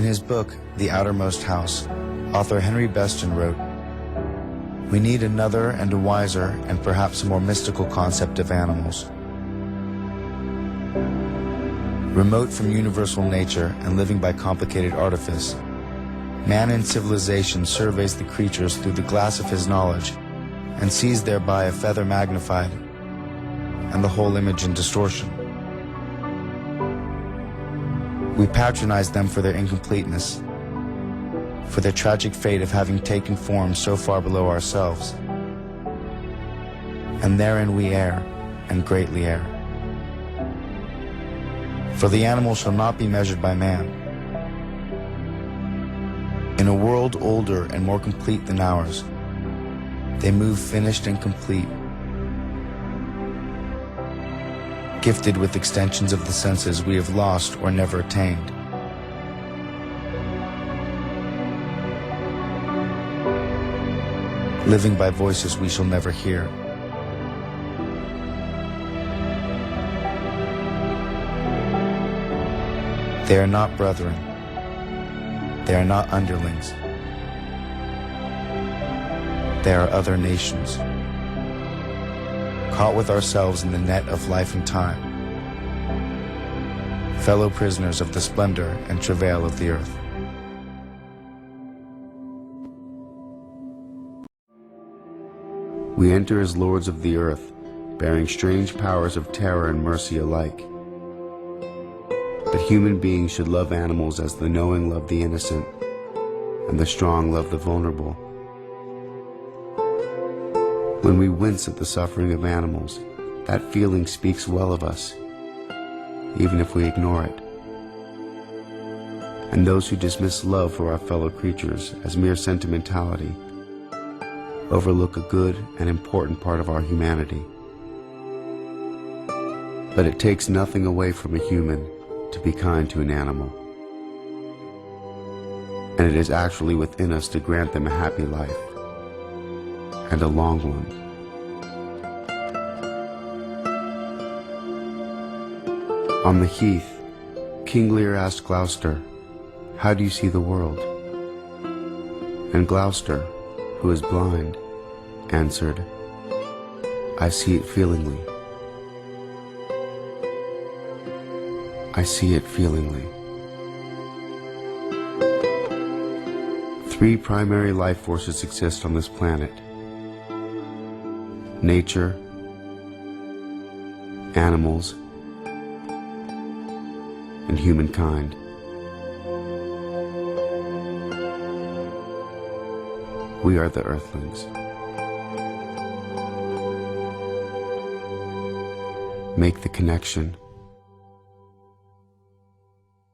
In his book, The Outermost House, author Henry Beston wrote, "We need another and a wiser and perhaps a more mystical concept of animals. Remote from universal nature and living by complicated artifice, man in civilization surveys the creatures through the glass of his knowledge and sees thereby a feather magnified and the whole image in distortion. We patronize them for their incompleteness, for their tragic fate of having taken form so far below ourselves. And therein we err, and greatly err. For the animal shall not be measured by man. In a world older and more complete than ours, they move finished and complete, gifted with extensions of the senses we have lost or never attained. Living by voices we shall never hear. They are not brethren. They are not underlings. They are other nations, caught with ourselves in the net of life and time, fellow prisoners of the splendor and travail of the earth." We enter as lords of the earth, bearing strange powers of terror and mercy alike. But human beings should love animals as the knowing love the innocent, and the strong love the vulnerable. When we wince at the suffering of animals, that feeling speaks well of us, even if we ignore it. And those who dismiss love for our fellow creatures as mere sentimentality overlook a good and important part of our humanity. But it takes nothing away from a human to be kind to an animal. And it is actually within us to grant them a happy life, and a long one. On the heath, King Lear asked Gloucester, "How do you see the world?" And Gloucester, who is blind, answered, "I see it feelingly. I see it feelingly." Three primary life forces exist on this planet: nature, animals, and humankind. We are the Earthlings. Make the connection.